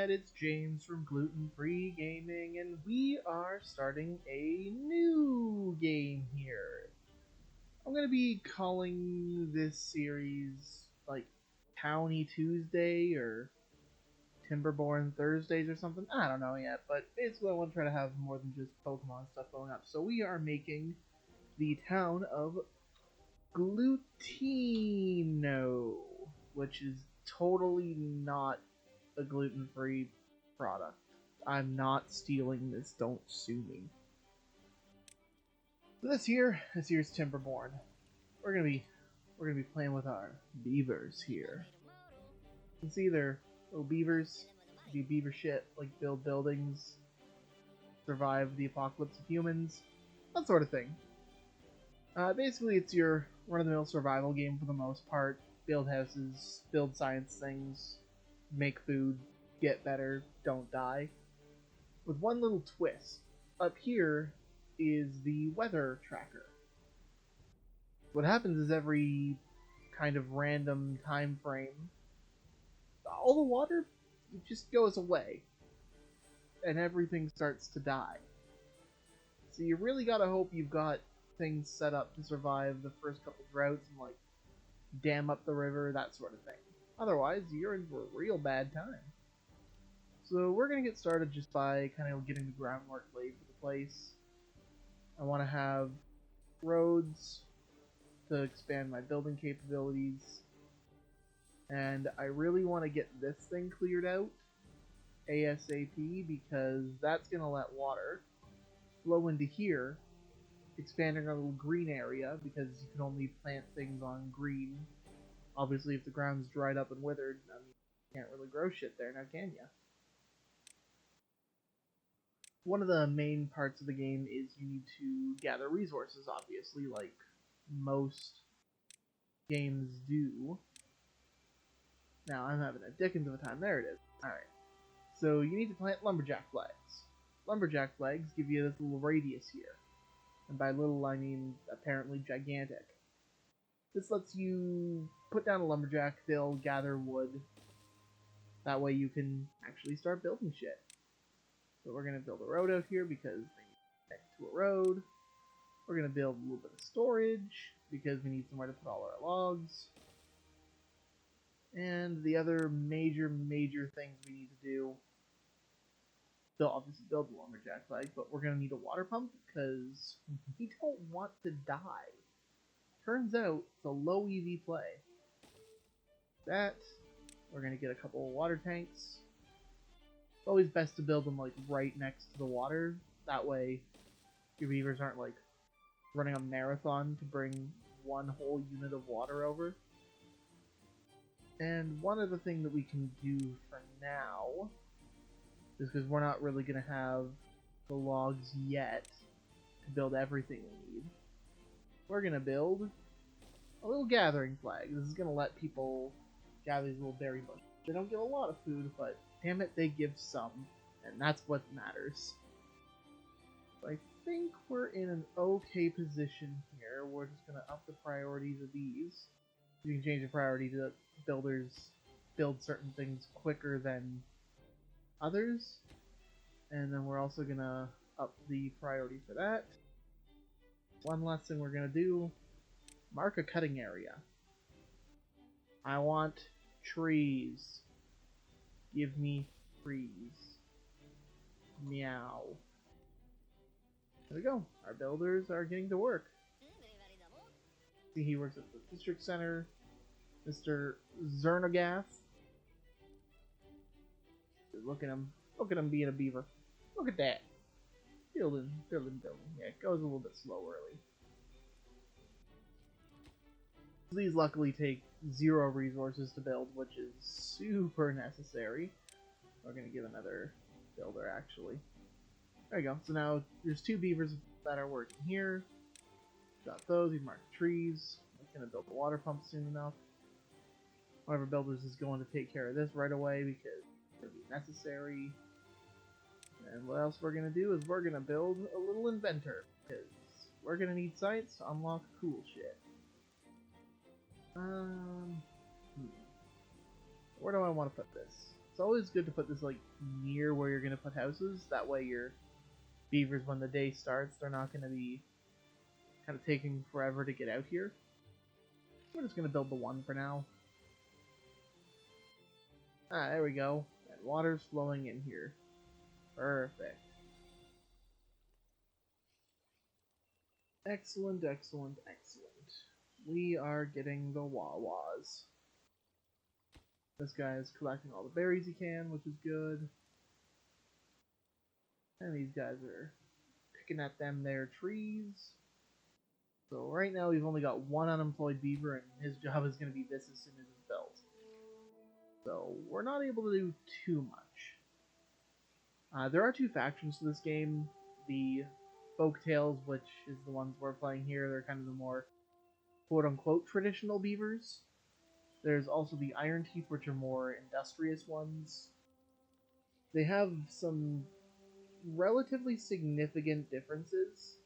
Internet, it's James from Gluten Free Gaming, and we are starting a new game here. I'm going to be calling this series, like, Towny Tuesday, or Timberborne Thursdays or something. I don't know yet, but basically I want to try to have more than just Pokemon stuff going up. So we are making the town of Glutino, which is totally not a gluten-free product. I'm not stealing this, don't sue me. So this here's Timberborne. We're gonna be playing with our beavers here. You can see they're little beavers, do beaver shit, like build buildings, survive the apocalypse of humans, that sort of thing. Basically it's your run-of-the-mill survival game for the most part. Build houses, build science things, make food, get better, don't die. With one little twist. Up here is the weather tracker. What happens is every kind of random time frame, all the water just goes away. And everything starts to die. So you really gotta hope you've got things set up to survive the first couple droughts and like dam up the river, that sort of thing. Otherwise, you're in for a real bad time. So we're going to get started just by kind of getting the groundwork laid for the place. I want to have roads to expand my building capabilities. And I really want to get this thing cleared out ASAP because that's going to let water flow into here, expanding our little green area because you can only plant things on green. Obviously, if the ground's dried up and withered, I mean, you can't really grow shit there now, can ya? One of the main parts of the game is you need to gather resources, obviously, like most games do. Now, I'm having a dickens of a time. There it is. Alright. So, you need to plant lumberjack flags. Lumberjack flags give you this little radius here. And by little, I mean apparently gigantic. This lets you put down a lumberjack, they'll gather wood. That way you can actually start building shit. So we're going to build a road out here because they need to connect to a road. We're going to build a little bit of storage because we need somewhere to put all our logs. And the other major things we need to do, they'll obviously build the lumberjack flag, but we're going to need a water pump because we don't want to die. Turns out it's a low EV play. That, we're going to get a couple of water tanks. It's always best to build them like right next to the water. That way your beavers aren't like running a marathon to bring one whole unit of water over. And one other thing that we can do for now is because we're not really going to have the logs yet to build everything we need. We're going to build a little gathering flag. This is going to let people gather these little berry bushes. They don't give a lot of food, but damn it, they give some. And that's what matters. So I think we're in an okay position here. We're just going to up the priorities of these. You can change the priority to builders build certain things quicker than others. And then we're also going to up the priority for that. One last thing we're going to do, mark a cutting area. I want trees. Give me trees. Meow. There we go. Our builders are getting to work. See, he works at the district center. Mr. Zernogath. Look at him. Look at him being a beaver. Look at that. Building. Yeah, it goes a little bit slow early. These luckily take 0 resources to build, which is super necessary. We're going to give another builder, actually. There you go. So now there's 2 beavers that are working here. Got those. We've marked trees. We're going to build the water pump soon enough. One of our builders is going to take care of this right away because it's going to be necessary. And what else we're going to do is we're going to build a little inventor because we're going to need science to unlock cool shit. Where do I want to put this? It's always good to put this like near where you're gonna put houses. That way your beavers, when the day starts, they're not gonna be kind of taking forever to get out here. We're just gonna build the one for now. Ah, there we go. And water's flowing in here. Perfect. Excellent, excellent, excellent. We are getting the Wawas. This guy is collecting all the berries he can, which is good. And these guys are picking at them their trees. So right now we've only got one unemployed beaver, and his job is going to be this as soon as it's built. So we're not able to do too much. There are two factions to this game. The Folktales, which is the ones we're playing here, they're kind of the more quote-unquote traditional beavers. There's also the Iron Teeth, which are more industrious ones. They have some relatively significant differences,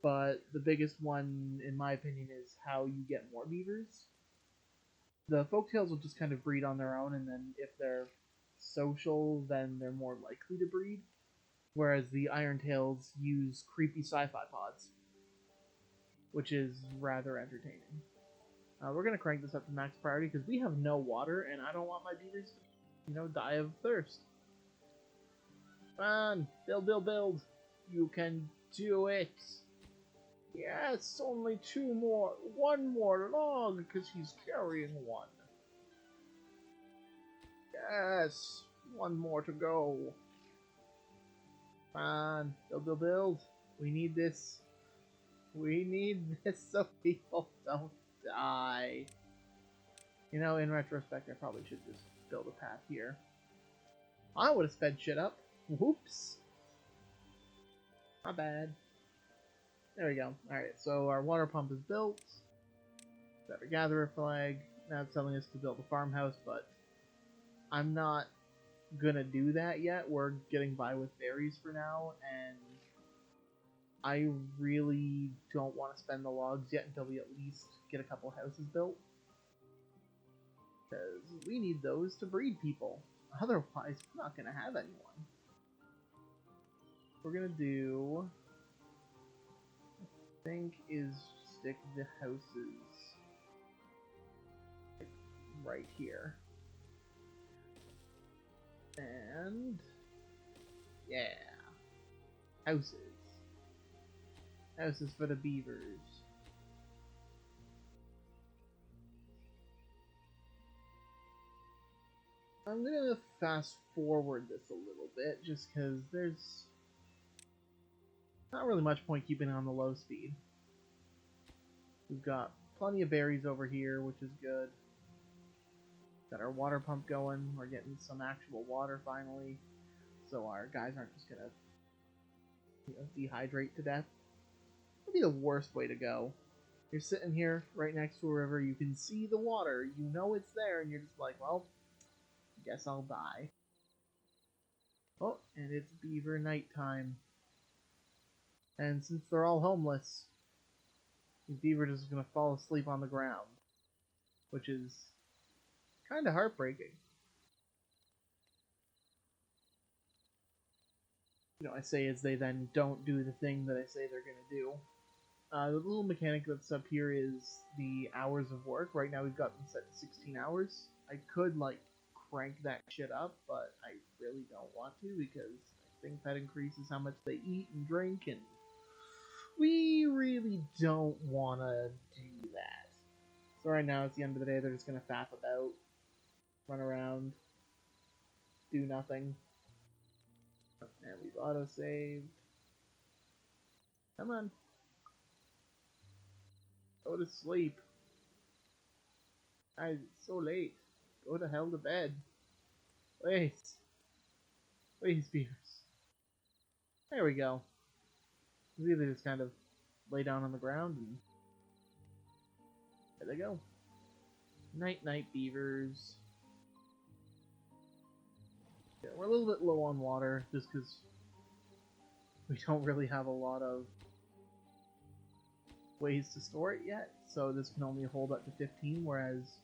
but the biggest one, in my opinion, is how you get more beavers. The Folktales will just kind of breed on their own, and then if they're social, then they're more likely to breed. Whereas the Irontails use creepy sci-fi pods, which is rather entertaining. We're going to crank this up to max priority because we have no water, and I don't want my beavers to, die of thirst. Come on, build. You can do it. Yes, only two more. One more log because he's carrying one. Yes, one more to go. Come on, build. We need this. We need this so people don't die. In retrospect, I probably should just build a path here. I would have sped shit up. Whoops. My bad. There we go. Alright, so our water pump is built. Got our gatherer flag. Now it's telling us to build a farmhouse, but I'm not gonna do that yet. We're getting by with berries for now, and I really don't want to spend the logs yet until we at least get a couple houses built. Because we need those to breed people. Otherwise, we're not going to have anyone. We're going to do, I think, is stick the houses right here. And, yeah. Houses. Houses for the beavers. I'm gonna fast forward this a little bit just because there's not really much point keeping it on the low speed. We've got plenty of berries over here, which is good. Got our water pump going. We're getting some actual water finally, so our guys aren't just gonna dehydrate to death. That'd be the worst way to go. You're sitting here right next to a river, you can see the water, you know it's there, and you're just like, well, guess I'll die. Oh, and it's beaver nighttime. And since they're all homeless, these beaver just gonna fall asleep on the ground, which is kind of heartbreaking. I say as they then don't do the thing that I say they're gonna do. The little mechanic that's up here is the hours of work. Right now we've got them set to 16 hours. I could, crank that shit up, but I really don't want to because I think that increases how much they eat and drink, and we really don't want to do that. So right now, it's the end of the day, they're just going to faff about, run around, do nothing. And we've auto-saved. Come on. Go to sleep. Guys, it's so late. Go to hell to bed. Please. Please, beavers. There we go. They just kind of lay down on the ground and there they go. Night, beavers. Yeah, we're a little bit low on water just because we don't really have a lot of ways to store it yet. So this can only hold up to 15, whereas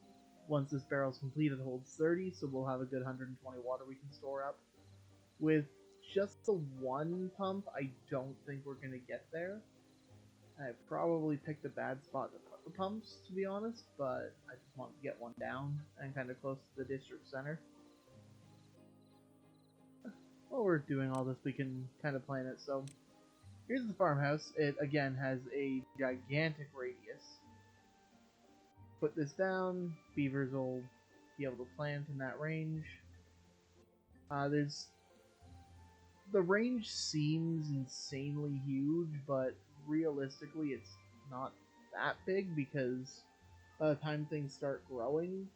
once this barrel's complete, it holds 30, so we'll have a good 120 water we can store up. With just the one pump, I don't think we're going to get there. I probably picked a bad spot to put the pumps, to be honest, but I just want to get one down and kind of close to the district center. While we're doing all this, we can kind of plan it. So here's the farmhouse. It, again, has a gigantic radius. Put this down, beavers will be able to plant in that range. The range seems insanely huge, but realistically it's not that big because by the time things start growing,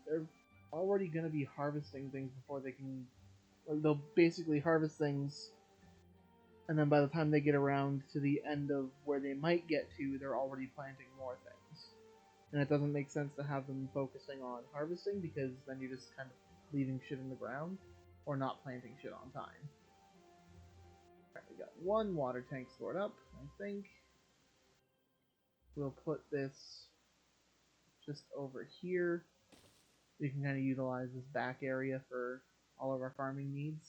they're already going to be harvesting things before they can... They'll basically harvest things, and then by the time they get around to the end of where they might get to, they're already planting more things. And it doesn't make sense to have them focusing on harvesting, because then you're just kind of leaving shit in the ground, or not planting shit on time. Alright, we got one water tank stored up, I think. We'll put this just over here. We can kind of utilize this back area for all of our farming needs.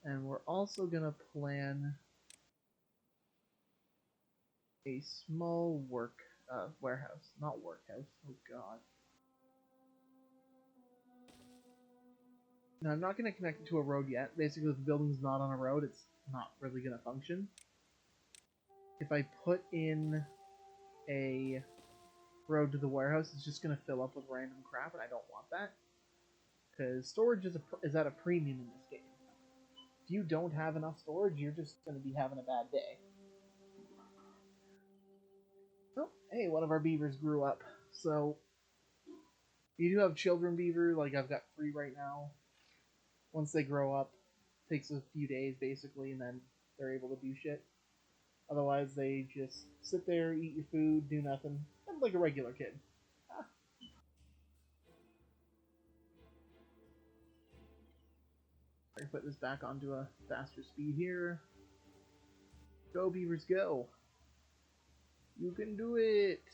And we're also going to plan a small warehouse. Not workhouse, oh god. Now, I'm not going to connect it to a road yet. Basically, if the building's not on a road, it's not really going to function. If I put in a road to the warehouse, it's just going to fill up with random crap, and I don't want that. Because storage is at a premium in this game. If you don't have enough storage, you're just going to be having a bad day. Oh, hey, one of our beavers grew up. So, you do have children beaver, like I've got 3 right now. Once they grow up, it takes a few days basically, and then they're able to do shit. Otherwise, they just sit there, eat your food, do nothing, and like a regular kid. Ah. I can put this back onto a faster speed here. Go, beavers, go! You can do it!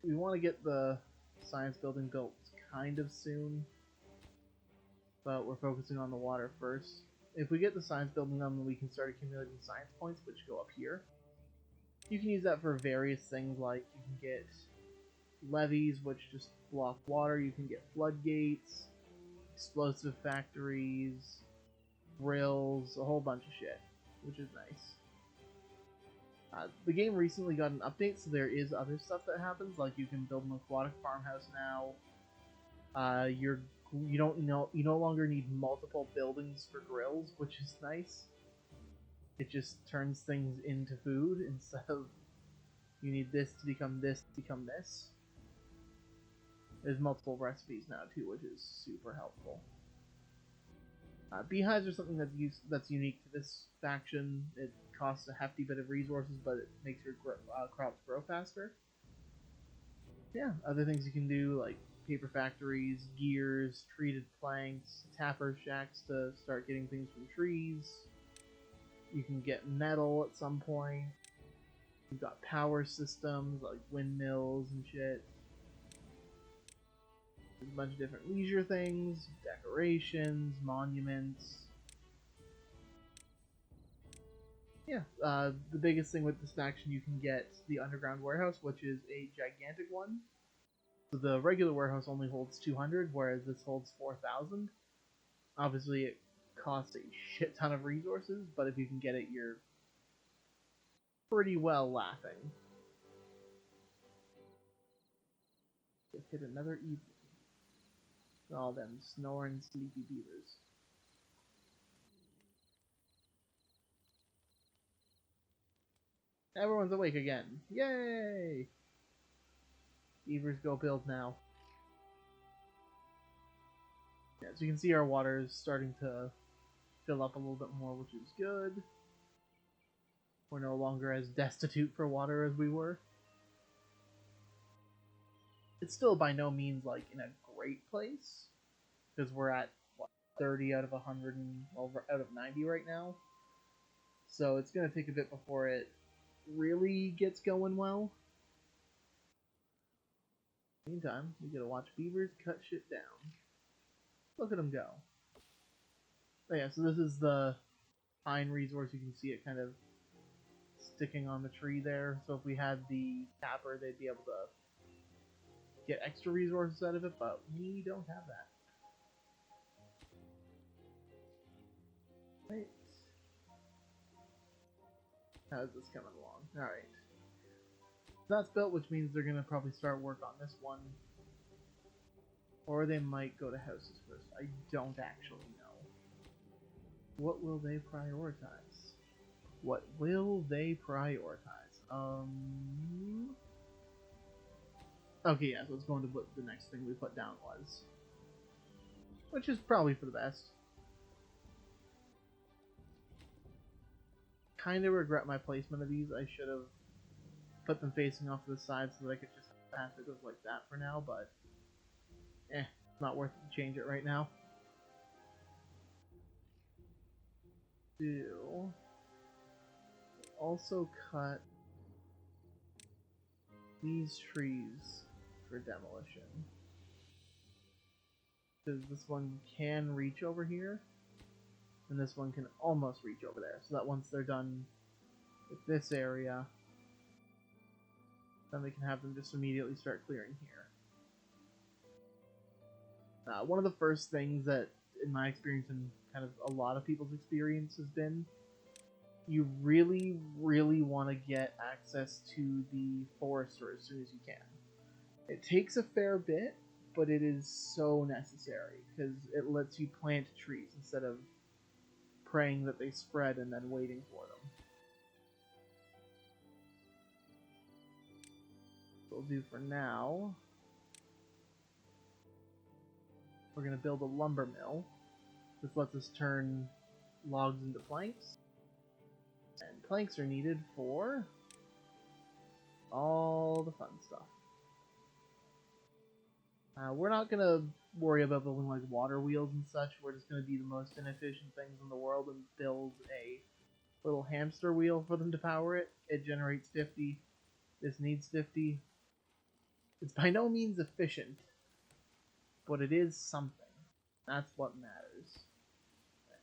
We want to get the science building built kind of soon, but we're focusing on the water first. If we get the science building done, then we can start accumulating science points, which go up here. You can use that for various things, like you can get levees, which just block water. You can get floodgates, explosive factories, drills, a whole bunch of shit, which is nice. The game recently got an update, so there is other stuff that happens, like you can build an aquatic farmhouse now. You no longer need multiple buildings for grills, which is nice. It just turns things into food instead of you need this to become this to become this. There's multiple recipes now too, which is super helpful. Beehives are something that's unique to this faction. It costs a hefty bit of resources, but it makes your crops grow faster. Yeah, other things you can do, like paper factories, gears, treated planks, tapper shacks to start getting things from trees. You can get metal at some point. You've got power systems like windmills and shit. There's a bunch of different leisure things, decorations, monuments. Yeah, the biggest thing with this faction, you can get the underground warehouse, which is a gigantic one. So the regular warehouse only holds 200, whereas this holds 4,000. Obviously, it costs a shit ton of resources, but if you can get it, you're pretty well laughing. Just hit another evening. All them snoring, sleepy beavers. Everyone's awake again. Yay! Beavers go build now. Yeah, so you can see our water is starting to fill up a little bit more, which is good. We're no longer as destitute for water as we were. It's still by no means like in a great place, because we're at what, 30 out of 100 and over out of 90 right now. So it's gonna take a bit before it really gets going well. Meantime, we gotta watch beavers cut shit down. Look at them go. Oh yeah, so this is the pine resource. You can see it kind of sticking on the tree there. So if we had the tapper, they'd be able to get extra resources out of it, but we don't have that. Right. How's this coming along? Alright. That's built, which means they're gonna probably start work on this one. Or they might go to houses first. I don't actually know. What will they prioritize? What will they prioritize? Okay, yeah, so let's go into what the next thing we put down was. Which is probably for the best. Kind of regret my placement of these. I should have put them facing off to the side so that I could just have it goes like that for now, but not worth it to change it right now. Also cut these trees for demolition. Because this one can reach over here, and this one can almost reach over there. So that once they're done with this area, then we can have them just immediately start clearing here. One of the first things that, in my experience and kind of a lot of people's experience, has been you really, really want to get access to the forester as soon as you can. It takes a fair bit, but it is so necessary because it lets you plant trees instead of praying that they spread and then waiting for them. What we'll do for now, we're going to build a lumber mill. This lets us turn logs into planks. And planks are needed for all the fun stuff. We're not going to worry about building like water wheels and such. We're just going to do the most inefficient things in the world and build a little hamster wheel for them to power it. It generates 50. This needs 50. It's by no means efficient, but it is something. That's what matters.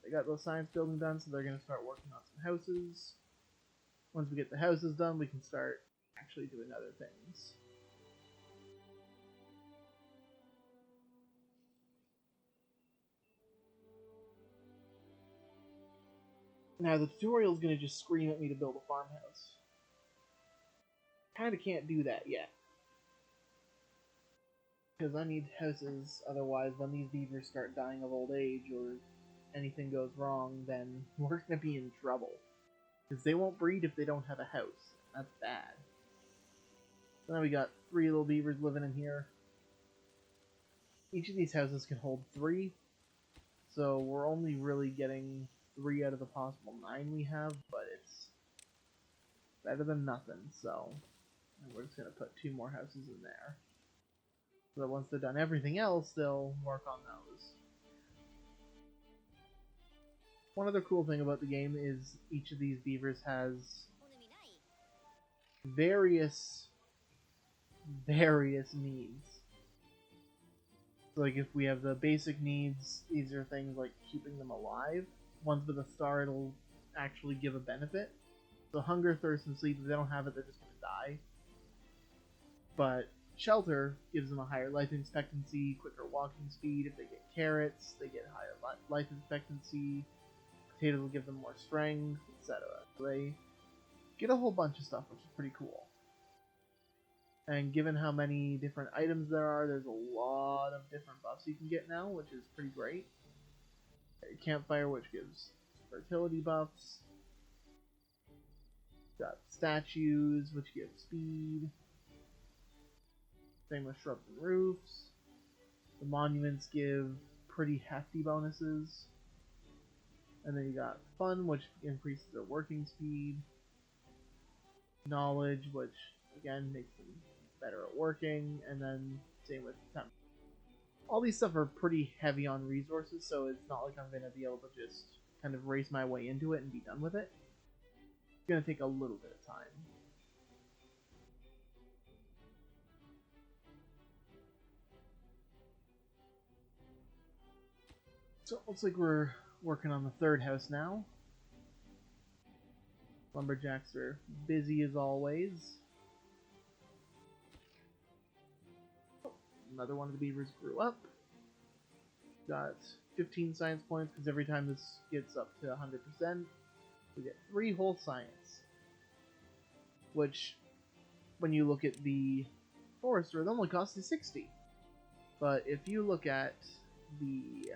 They got those science building done, so they're going to start working on some houses. Once we get the houses done, we can start actually doing other things. Now, the tutorial is going to just scream at me to build a farmhouse. Kind of can't do that yet. Because I need houses, otherwise when these beavers start dying of old age or anything goes wrong, then we're going to be in trouble. Because they won't breed if they don't have a house. That's bad. So now we got 3 little beavers living in here. Each of these houses can hold 3. So we're only really getting 3 out of the possible 9 we have, but it's better than nothing, so we're just going to put 2 more houses in there. So that once they've done everything else, they'll work on those. One other cool thing about the game is each of these beavers has various needs. So like if we have the basic needs, these are things like keeping them alive. Ones with a star, it'll actually give a benefit. So hunger, thirst, and sleep, if they don't have it, they're just going to die. But shelter gives them a higher life expectancy, quicker walking speed. If they get carrots, they get higher life expectancy. Potatoes will give them more strength, etc. So they get a whole bunch of stuff, which is pretty cool. And given how many different items there are, there's a lot of different buffs you can get now, which is pretty great. Campfire, which gives fertility buffs. Got statues, which give speed. Same with shrubs and roofs. The monuments give pretty hefty bonuses. And then you got fun, which increases their working speed. Knowledge, which again makes them better at working. And then same with temp. All these stuff are pretty heavy on resources, so it's not like I'm going to be able to just kind of race my way into it and be done with it. It's going to take a little bit of time. So it looks like we're working on the third house now. Lumberjacks are busy as always. Another one of the beavers grew up. Got 15 science points because every time this gets up to 100%, we get 3 whole science. Which, when you look at the forester, it only costs you 60. But if you look at the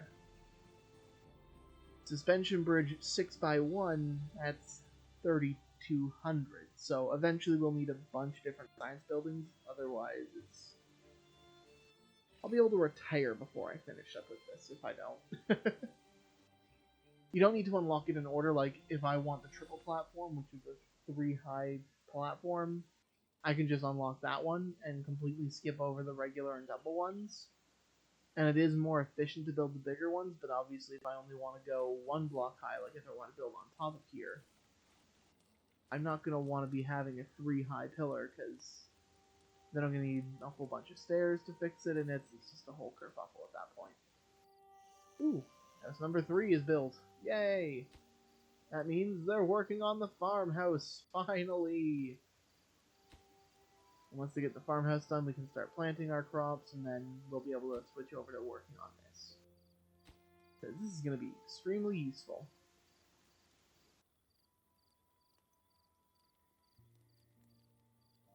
suspension bridge 6x1, that's 3,200. So eventually we'll need a bunch of different science buildings. Otherwise, I'll be able to retire before I finish up with this if I don't. You don't need to unlock it in order. Like, if I want the triple platform, which is a 3-high platform, I can just unlock that one and completely skip over the regular and double ones. And it is more efficient to build the bigger ones, but obviously if I only want to go 1 block high, like if I want to build on top of here, I'm not going to want to be having a 3-high pillar, because then I'm going to need a whole bunch of stairs to fix it, and it's just a whole kerfuffle at that point. Ooh, house number 3 is built. Yay! That means they're working on the farmhouse, finally! And once they get the farmhouse done, we can start planting our crops, and then we'll be able to switch over to working on this. Because this is going to be extremely useful.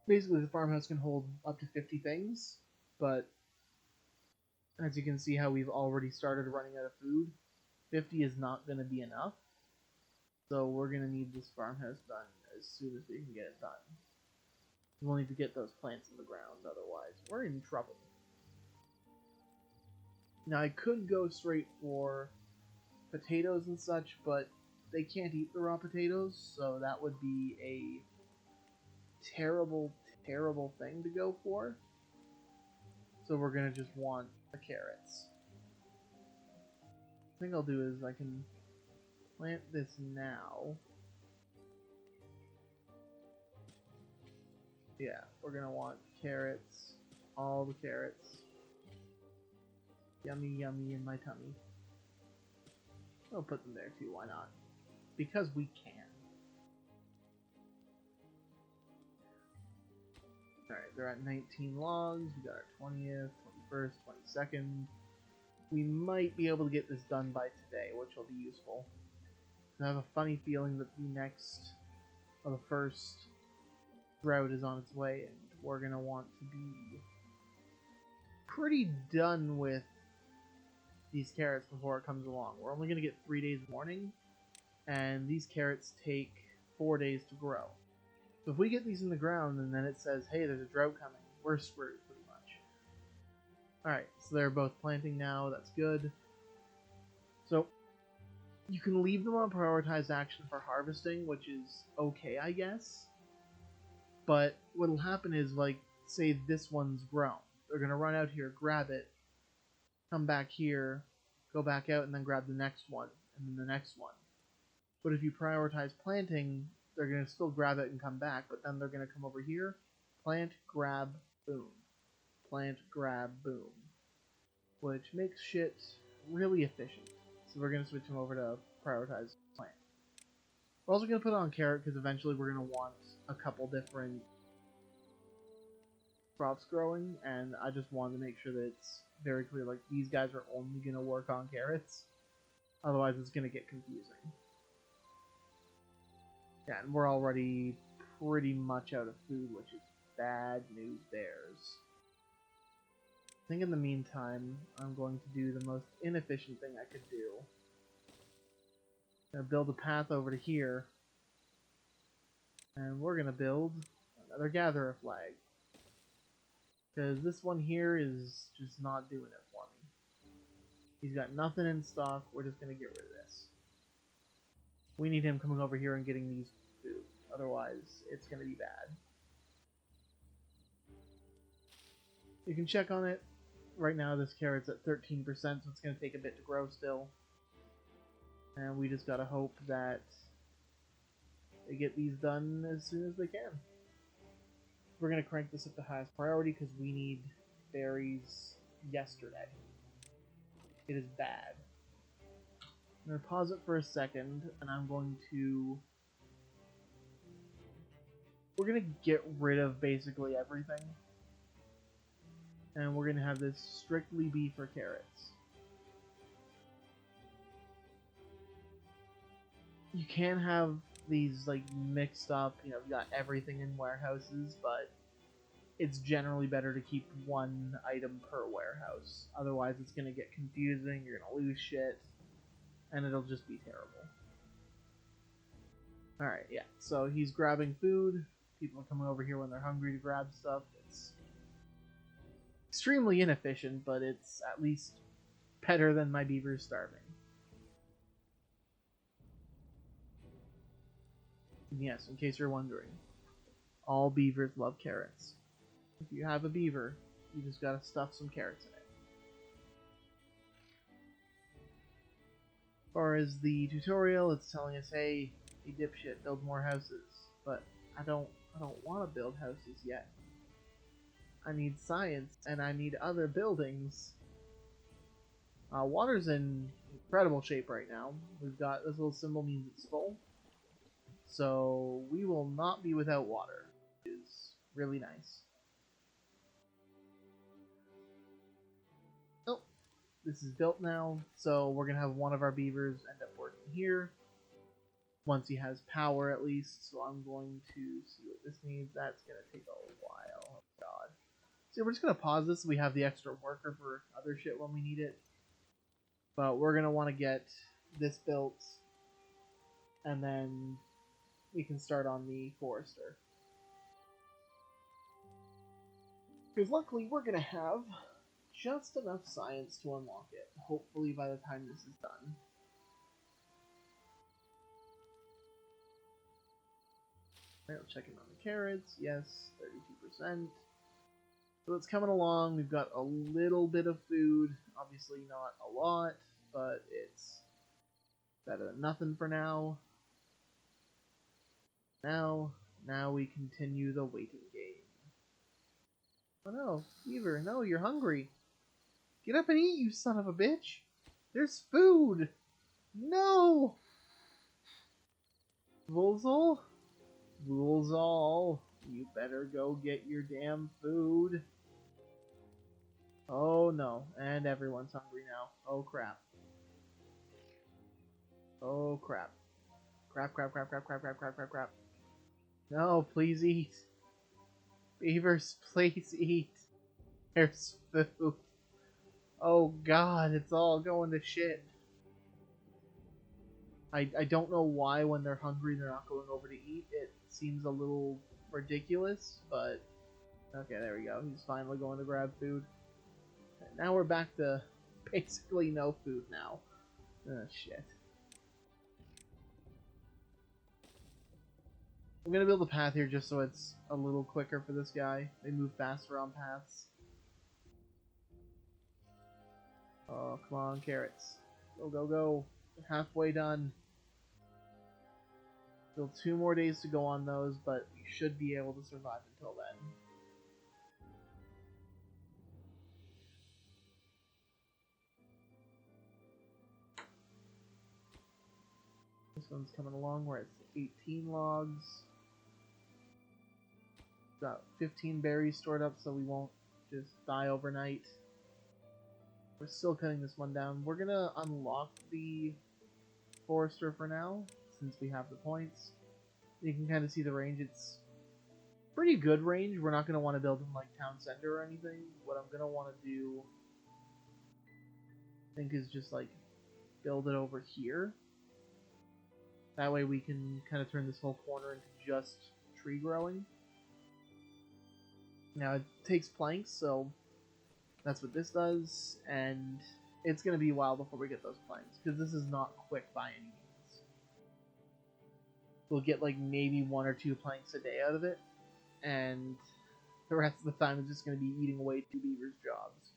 Basically, the farmhouse can hold up to 50 things, but as you can see how we've already started running out of food, 50 is not going to be enough. So we're going to need this farmhouse done as soon as we can get it done. We'll need to get those plants in the ground, otherwise we're in trouble. Now I could go straight for potatoes and such, but they can't eat the raw potatoes, so that would be a terrible, terrible thing to go for. So we're going to just want the carrots. The thing I'll do is I can plant this now. Yeah, we're going to want carrots, all the carrots. Yummy, yummy in my tummy. I'll put them there too, why not? Because we can. Alright, they're at 19 logs. We got our 20th, 21st, 22nd. We might be able to get this done by today, which will be useful. I have a funny feeling that the first drought is on its way, and we're going to want to be pretty done with these carrots before it comes along. We're only going to get 3 days warning, and these carrots take 4 days to grow. So if we get these in the ground and then it says, hey, there's a drought coming, we're screwed pretty much. Alright, so they're both planting now, that's good. So you can leave them on prioritized action for harvesting, which is okay, I guess. But what'll happen is, like, say this one's grown. They're going to run out here, grab it, come back here, go back out, and then grab the next one, and then the next one. But if you prioritize planting, they're going to still grab it and come back, but then they're going to come over here, plant, grab, boom. Plant, grab, boom. Which makes shit really efficient. So we're going to switch them over to prioritize plant. We're also going to put on carrot because eventually we're going to want a couple different crops growing, and I just wanted to make sure that it's very clear, like, these guys are only going to work on carrots. Otherwise it's going to get confusing. Yeah, and we're already pretty much out of food, which is bad news bears. I think in the meantime, I'm going to do the most inefficient thing I could do. I'm going to build a path over to here. And we're going to build another gatherer flag. Because this one here is just not doing it for me. He's got nothing in stock, we're just going to get rid of this. We need him coming over here and getting these food. Otherwise, it's going to be bad. You can check on it. Right now this carrot's at 13%, so it's going to take a bit to grow still. And we just gotta hope that they get these done as soon as they can. We're going to crank this up to highest priority because we need berries yesterday. It is bad. I'm going to pause it for a second, and I'm going to... We're going to get rid of basically everything. And we're going to have this strictly be for carrots. You can have these like mixed up, you got everything in warehouses, but it's generally better to keep one item per warehouse. Otherwise it's going to get confusing, you're going to lose shit, and it'll just be terrible. Alright, yeah, so he's grabbing food. People are coming over here when they're hungry to grab stuff. It's extremely inefficient, but it's at least better than my beavers starving. And yes, in case you're wondering, all beavers love carrots. If you have a beaver, you just gotta stuff some carrots in it. As far as the tutorial, it's telling us, hey, dipshit, build more houses. But I don't want to build houses yet. I need science, and I need other buildings. Water's in incredible shape right now. We've got this little symbol means it's full. So we will not be without water, which is really nice. Oh, this is built now, so we're going to have one of our beavers end up working here. Once he has power at least, so I'm going to see what this needs. That's going to take a while. Oh god. So we're just going to pause this so we have the extra worker for other shit when we need it. But we're going to want to get this built, and then we can start on the forester. Because luckily we're going to have just enough science to unlock it, hopefully by the time this is done. Alright, we'll check in on the carrots. Yes, 32%. So it's coming along. We've got a little bit of food. Obviously not a lot, but it's better than nothing for now. Now we continue the waiting game. Oh no, Beaver, no, you're hungry. Get up and eat, you son of a bitch. There's food. No! Woolsall? Woolsall, you better go get your damn food. Oh no, and everyone's hungry now. Oh crap. Oh crap. Crap, crap, crap, crap, crap, crap, crap, crap, crap. No, please eat. Beavers, please eat. There's food. Oh god, it's all going to shit. I don't know why when they're hungry they're not going over to eat. It seems a little ridiculous, but... Okay, there we go. He's finally going to grab food. Now we're back to basically no food now. Shit. I'm gonna build a path here just so it's a little quicker for this guy. They move faster on paths. Oh, come on, carrots. Go, go, go. We're halfway done. Still 2 more days to go on those, but we should be able to survive until then. This one's coming along. We're at 18 logs. Got 15 berries stored up so we won't just die overnight. We're still cutting this one down. We're gonna unlock the forester for now, since we have the points. You can kind of see the range. It's pretty good range. We're not gonna want to build in like town center or anything. What I'm gonna want to do, I think, is just like build it over here. That way we can kind of turn this whole corner into just tree growing. Now it takes planks, so that's what this does, and it's going to be a while before we get those planks, because this is not quick by any means. We'll get like maybe 1 or 2 planks a day out of it, and the rest of the time is just going to be eating away 2 beavers' jobs.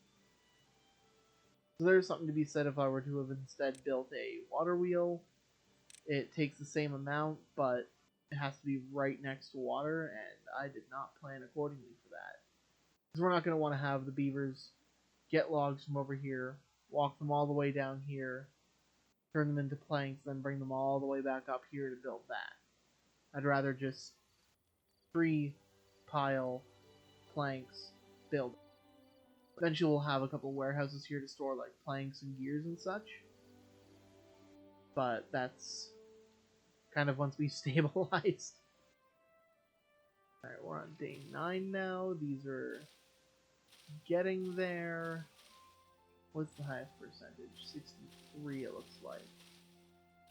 So there's something to be said if I were to have instead built a water wheel. It takes the same amount, but it has to be right next to water, and I did not plan accordingly for that. Because we're not going to want to have the beavers get logs from over here, walk them all the way down here, turn them into planks, then bring them all the way back up here to build that. I'd rather just pile planks, build. Eventually we'll have a couple warehouses here to store like planks and gears and such. But that's kind of once we stabilized. Alright, we're on day 9 now. These are getting there. What's the highest percentage? 63 it looks like.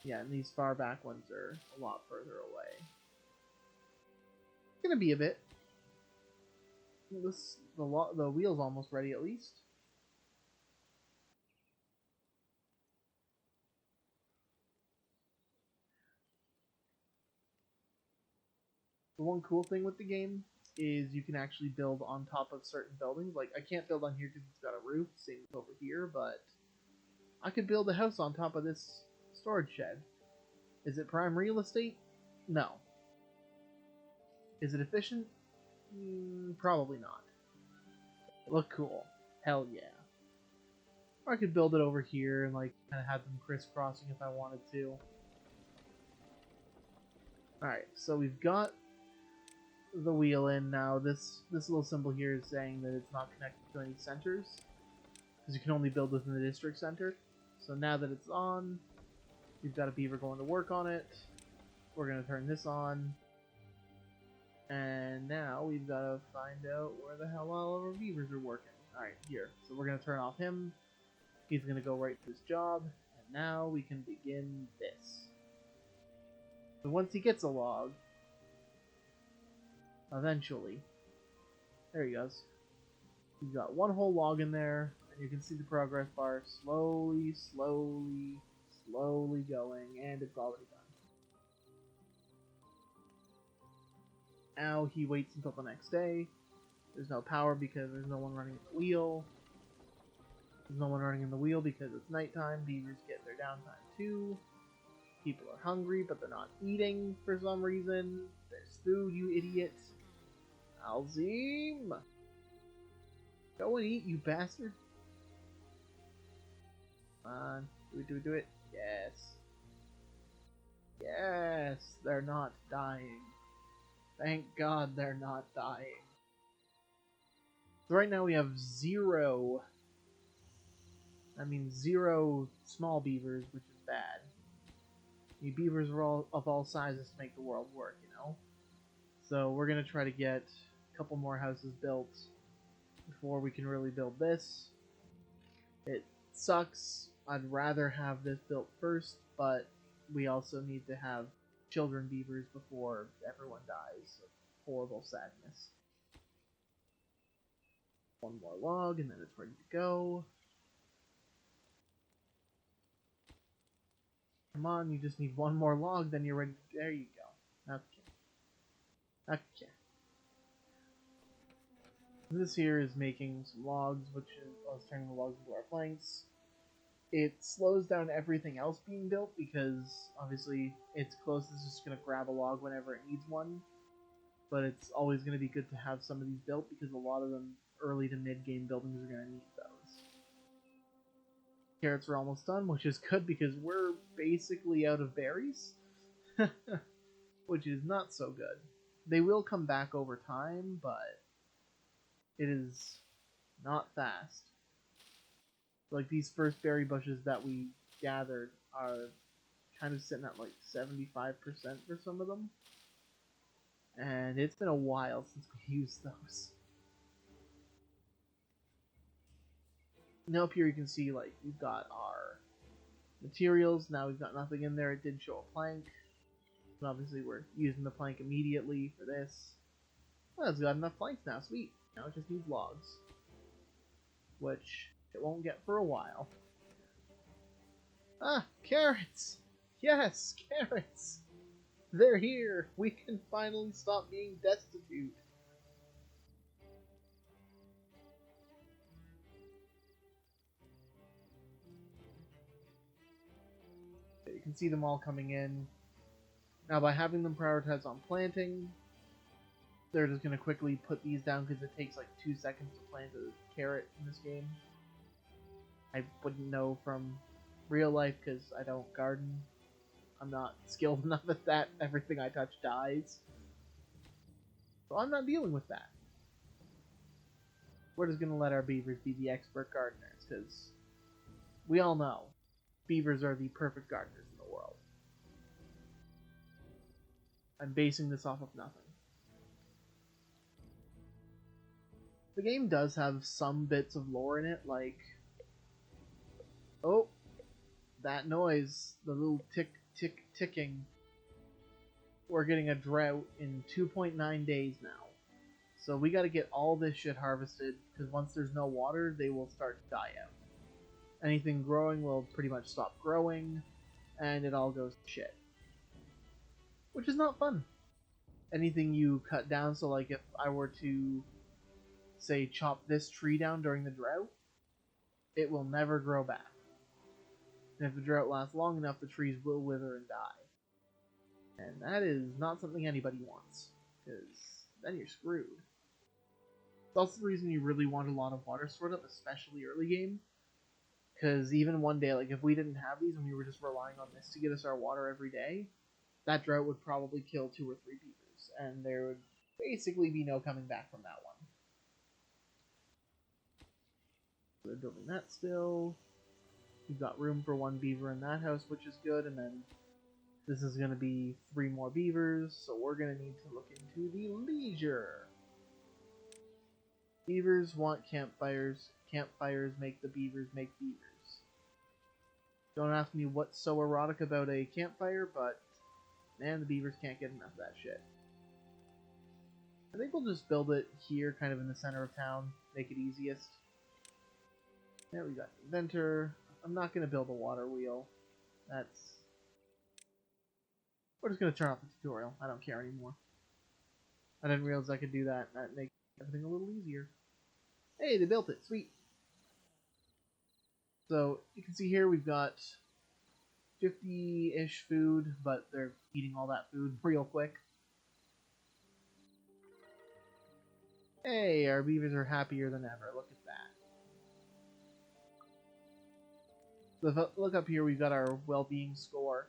Yeah, and these far back ones are a lot further away. It's gonna be a bit. The wheel's almost ready at least. The one cool thing with the game is you can actually build on top of certain buildings. Like, I can't build on here because it's got a roof, same as over here, but I could build a house on top of this storage shed. Is it prime real estate? No. Is it efficient? Probably not. Look cool. Hell yeah. Or I could build it over here and like kind of have them crisscrossing if I wanted to. Alright, so we've got the wheel in now. This little symbol here is saying that it's not connected to any centers, because you can only build within the district center. So now that it's on, we've got a beaver going to work on it. We're going to turn this on. And now we've got to find out where the hell all of our beavers are working. Alright, here. So we're going to turn off him. He's going to go right to his job. And now we can begin this. So once he gets a log, eventually, there he goes. We've got one whole log in there, and you can see the progress bar slowly going, and it's already done. Now he waits until the next day. There's no power because there's no one running at the wheel. There's no one running in the wheel because it's nighttime. Beavers get their downtime too. People are hungry, but they're not eating for some reason. There's food, you idiot. Alzim! Go and eat, you bastard. Come on. Do it. Yes. Yes! They're not dying. Thank God they're not dying. So right now we have zero small beavers, which is bad. The beavers are all of all sizes to make the world work, you know? So we're going to try to get a couple more houses built before we can really build this. It sucks. I'd rather have this built first, but we also need to have children beavers before everyone dies of horrible sadness. One more log and then it's ready to go. Come on, you just need one more log, then you're ready. There you go. Okay. This here is making some logs, which is turning the logs into our planks. It slows down everything else being built because obviously it's close. It's just going to grab a log whenever it needs one. But it's always going to be good to have some of these built because a lot of them early to mid-game buildings are going to need those. Carrots are almost done, which is good because we're basically out of berries. Which is not so good. They will come back over time, but it is not fast. Like, these first berry bushes that we gathered are kind of sitting at like 75% for some of them. And it's been a while since we used those. Now up here you can see, like, we've got our materials. Now we've got nothing in there. It did show a plank. But obviously we're using the plank immediately for this. Well, it's got enough planks now. Sweet. Now it just needs logs. Which it won't get for a while. Ah, carrots! Yes, carrots! They're here! We can finally stop being destitute. You can see them all coming in. Now by having them prioritize on planting, they're just going to quickly put these down because it takes like 2 seconds to plant a carrot in this game. I wouldn't know from real life because I don't garden. I'm not skilled enough at that. Everything I touch dies. So I'm not dealing with that. We're just going to let our beavers be the expert gardeners because we all know beavers are the perfect gardeners in the world. I'm basing this off of nothing. The game does have some bits of lore in it, like... Oh, that noise, the little tick, tick, ticking. We're getting a drought in 2.9 days now. So we gotta get all this shit harvested, because once there's no water, they will start to die out. Anything growing will pretty much stop growing, and it all goes to shit. Which is not fun. Anything you cut down, so like if I were to, say, chop this tree down during the drought, it will never grow back. And if the drought lasts long enough, the trees will wither and die. And that is not something anybody wants, because then you're screwed. It's also the reason you really want a lot of water stored up, especially early game. Because even one day, like if we didn't have these and we were just relying on this to get us our water every day, that drought would probably kill 2 or 3 beavers, and there would basically be no coming back from that one. So they're building that still. We've got room for 1 beaver in that house, which is good, and then this is going to be 3 more beavers, so we're going to need to look into the leisure. Beavers want campfires. Campfires make the beavers make beavers. Don't ask me what's so erotic about a campfire, but man, the beavers can't get enough of that shit. I think we'll just build it here, kind of in the center of town, make it easiest. There we got the inventor. I'm not going to build a water wheel. We're just going to turn off the tutorial. I don't care anymore. I didn't realize I could do that. That makes everything a little easier. Hey, they built it. Sweet. So, you can see here we've got 50-ish food, but they're eating all that food real quick. Hey, our beavers are happier than ever. Look at that. So if I look up here, we've got our well-being score.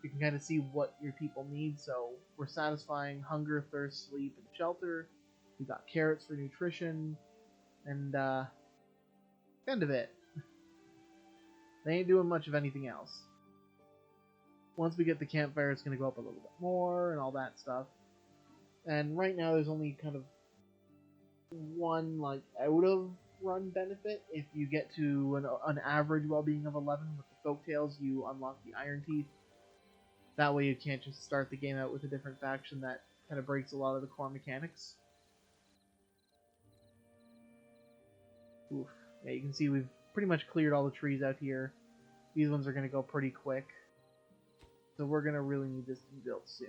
You can kind of see what your people need. So we're satisfying hunger, thirst, sleep, and shelter. We've got carrots for nutrition, and end of it. They ain't doing much of anything else. Once we get the campfire, it's going to go up a little bit more and all that stuff. And right now, there's only kind of one like out of run benefit. If you get to an average well-being of 11 with the folktales, you unlock the Iron Teeth. That way you can't just start the game out with a different faction. That kind of breaks a lot of the core mechanics. Oof. Yeah, you can see we've pretty much cleared all the trees out here. These ones are going to go pretty quick. So we're going to really need this to be built soon.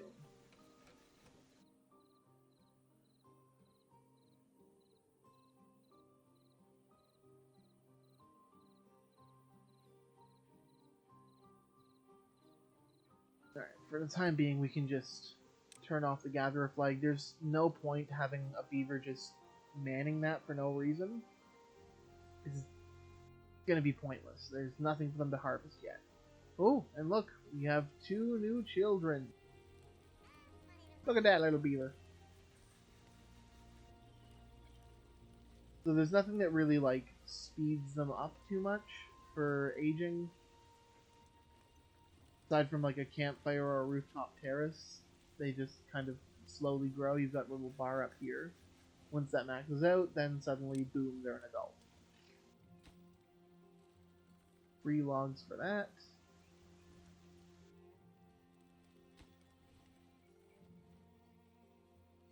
Alright, for the time being, we can just turn off the Gatherer flag. There's no point having a beaver just manning that for no reason. It's going to be pointless. There's nothing for them to harvest yet. Oh, and look, we have 2 new children. Look at that little beaver. So there's nothing that really, like, speeds them up too much for aging. Aside from, like, a campfire or a rooftop terrace, they just kind of slowly grow. You've got a little bar up here. Once that maxes out, then suddenly, boom, they're an adult. 3 logs for that.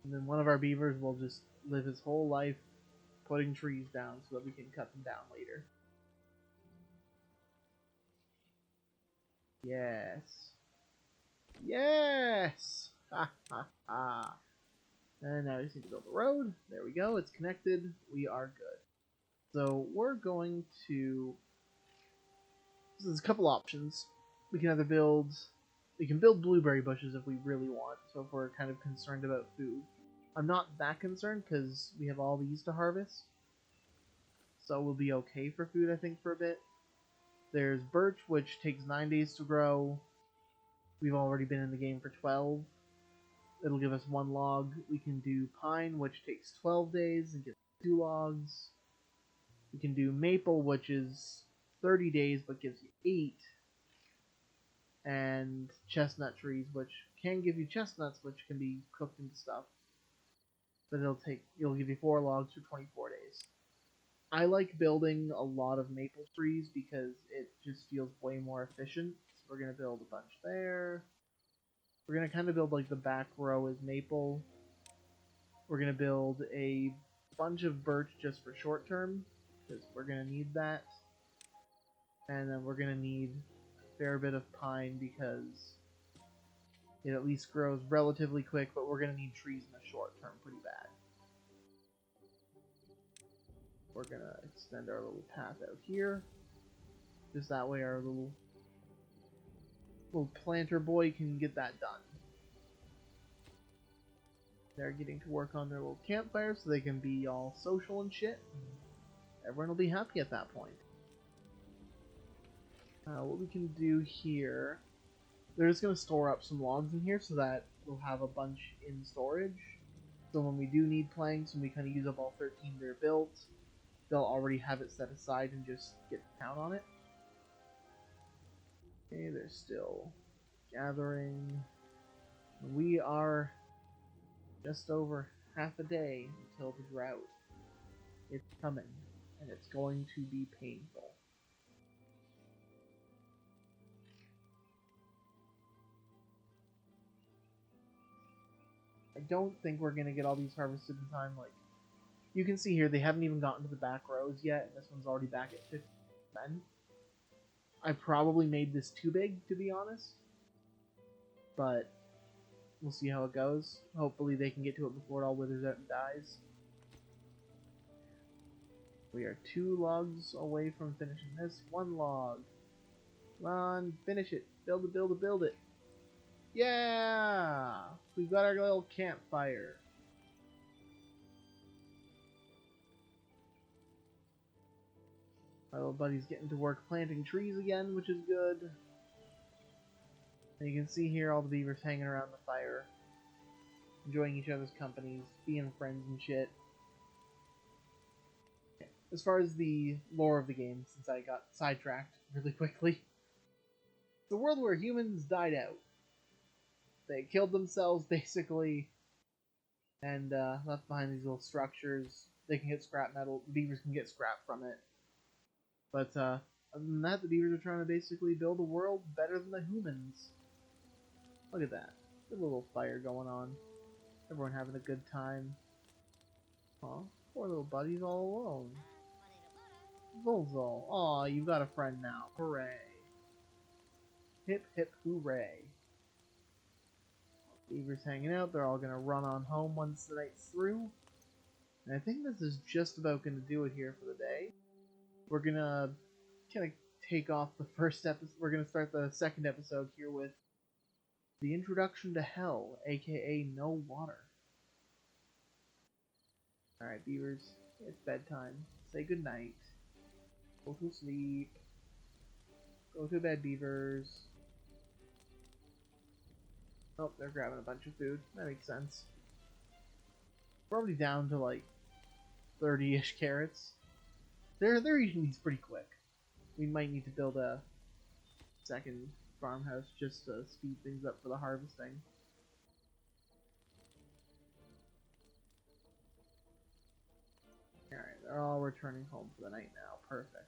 And then one of our beavers will just live his whole life putting trees down so that we can cut them down later. Yes. Yes! Ha ha ha. And now we just need to build the road. There we go, it's connected. We are good. So we're going to... So there's a couple options. We can either build... We can build blueberry bushes if we really want, so if we're kind of concerned about food. I'm not that concerned because we have all these to harvest. So we'll be okay for food, I think, for a bit. There's birch, which takes 9 days to grow. We've already been in the game for 12. It'll give us 1 log. We can do pine, which takes 12 days and gives 2 logs. We can do maple, which is 30 days but gives you 8. And chestnut trees, which can give you chestnuts, which can be cooked into stuff. But it'll give you 4 logs for 24 days. I like building a lot of maple trees because it just feels way more efficient. So we're gonna build a bunch there. We're gonna kind of build like the back row is maple. We're gonna build a bunch of birch just for short term because we're gonna need that. And then we're gonna need a fair bit of pine because it at least grows relatively quick, but we're gonna need trees in the short term pretty bad. We're gonna extend our little path out here. Just that way our little planter boy can get that done. They're getting to work on their little campfire so they can be all social and shit. Everyone will be happy at that point. What we can do here, they're just going to store up some logs in here so that we'll have a bunch in storage. So when we do need planks, when we kind of use up all 13 they're built, they'll already have it set aside and just get down on it. Okay, they're still gathering. We are just over half a day until the drought. It's coming, and it's going to be painful. I don't think we're going to get all these harvested in time. Like, you can see here, they haven't even gotten to the back rows yet, and this one's already back at 50%. I probably made this too big, to be honest. But we'll see how it goes. Hopefully they can get to it before it all withers out and dies. We are 2 logs away from finishing this. 1 log. Come on, finish it. Build it, build it, build it. Yeah! We've got our little campfire. My little buddy's getting to work planting trees again, which is good. And you can see here all the beavers hanging around the fire, enjoying each other's companies, being friends and shit. As far as the lore of the game, since I got sidetracked really quickly, it's a world where humans died out. They killed themselves, basically, and left behind these little structures. They can get scrap metal. The beavers can get scrap from it. But other than that, the beavers are trying to basically build a world better than the humans. Look at that. Good little fire going on. Everyone having a good time. Aw, poor little buddy's all alone. Volzol. Aw, you've got a friend now. Hooray. Hip hip hooray. Beavers hanging out. They're all gonna run on home once the night's through. And I think this is just about gonna do it here for the day. We're gonna kind of take off the first episode. We're gonna start the second episode here with the introduction to hell, aka no water. Alright, beavers, it's bedtime. Say goodnight. Go to sleep. Go to bed, beavers. Oh, they're grabbing a bunch of food. That makes sense. Probably down to like 30-ish carrots. They're eating these pretty quick. We might need to build a second farmhouse just to speed things up for the harvesting. Alright, they're all returning home for the night now. Perfect.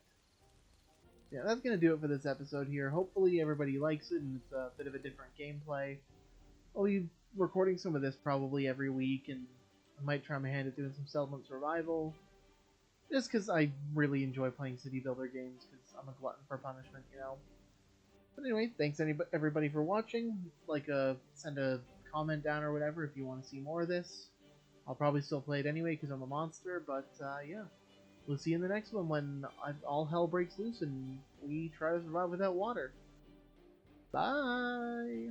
Yeah, that's going to do it for this episode here. Hopefully everybody likes it and it's a bit of a different gameplay. I'll be recording some of this probably every week, and I might try my hand at doing some settlement survival. Just because I really enjoy playing city builder games, because I'm a glutton for punishment, you know. But anyway, thanks everybody for watching. Send a comment down or whatever if you want to see more of this. I'll probably still play it anyway because I'm a monster, but yeah. We'll see you in the next one when all hell breaks loose and we try to survive without water. Bye!